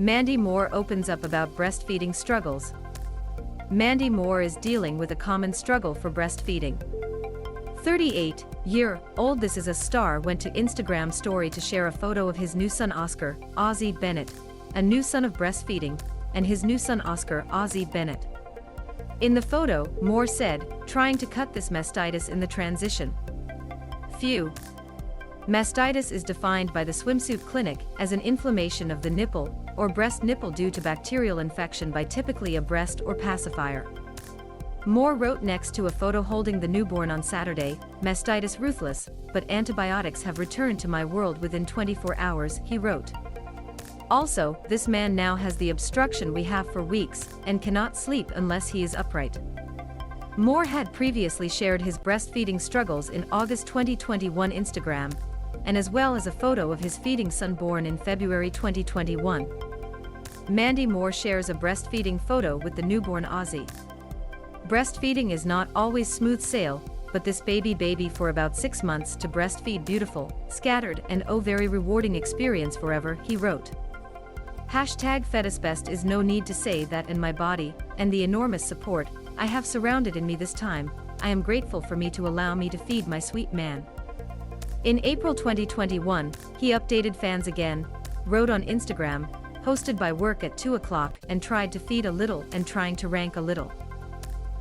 Mandy Moore opens up about breastfeeding struggles. Mandy Moore is dealing with a common struggle for breastfeeding. 38-year-old This Is a Star went to Instagram story to share a photo of his new son Oscar, Ozzie Bennett, a new son of breastfeeding, and his new son Oscar, Ozzie Bennett. In the photo, Moore said, "Trying to cut this mastitis in the transition. Phew." Mastitis is defined by the swimsuit clinic as an inflammation of the nipple or breast nipple due to bacterial infection by typically a breast or pacifier. Moore wrote next to a photo holding the newborn on Saturday, "Mastitis ruthless, but antibiotics have returned to my world within 24 hours, he wrote. Also, this man now has the obstruction we have for weeks and cannot sleep unless he is upright. Moore had previously shared his breastfeeding struggles in August 2021 Instagram, and as well as a photo of his feeding son born in February 2021. Mandy Moore shares a breastfeeding photo with the newborn Ozzie. Breastfeeding is not always smooth sail, but this baby for about 6 months to breastfeed beautiful, scattered and oh very rewarding experience forever, he wrote. #FedUsBest is no need to say that in my body, and the enormous support I have surrounded in me this time, I am grateful for me to allow me to feed my sweet man. In April 2021, he updated fans again, wrote on Instagram, hosted by work at 2 o'clock and tried to feed a little and trying to rank a little.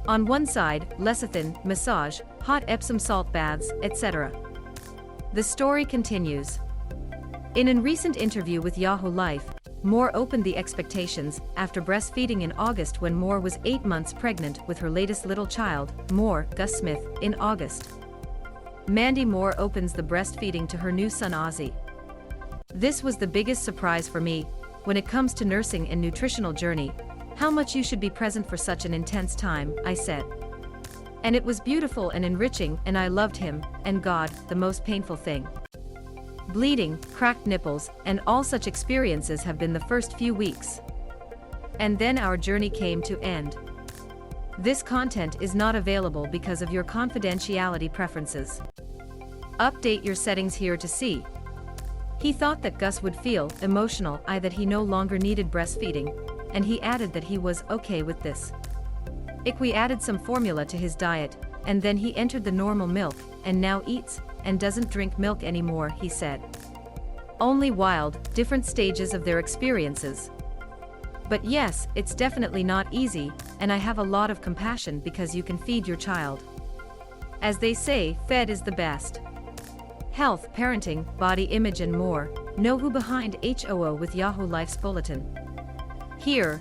On one side, lecithin, massage, hot Epsom salt baths, etc. The story continues. In a recent interview with Yahoo Life, Moore opened the expectations after breastfeeding in August when Moore was 8 months pregnant with her latest little child, Moore, Gus Smith, in August. Mandy Moore opens the breastfeeding to her new son Ozzie. "This was the biggest surprise for me, when it comes to nursing and nutritional journey, how much you should be present for such an intense time," I said. "And it was beautiful and enriching and I loved him, and God, the most painful thing. Bleeding, cracked nipples, and all such experiences have been the first few weeks. And then our journey came to end. This content is not available because of your confidentiality preferences. Update your settings here to see." He thought that Gus would feel emotional that he no longer needed breastfeeding, and he added that he was okay with this. We added some formula to his diet, and then he entered the normal milk, and now eats, and doesn't drink milk anymore, he said. Only wild, different stages of their experiences. But yes, it's definitely not easy, and I have a lot of compassion because you can feed your child. As they say, fed is the best. Health, parenting, body image and more, know who behind HOO with Yahoo Life's bulletin. Here,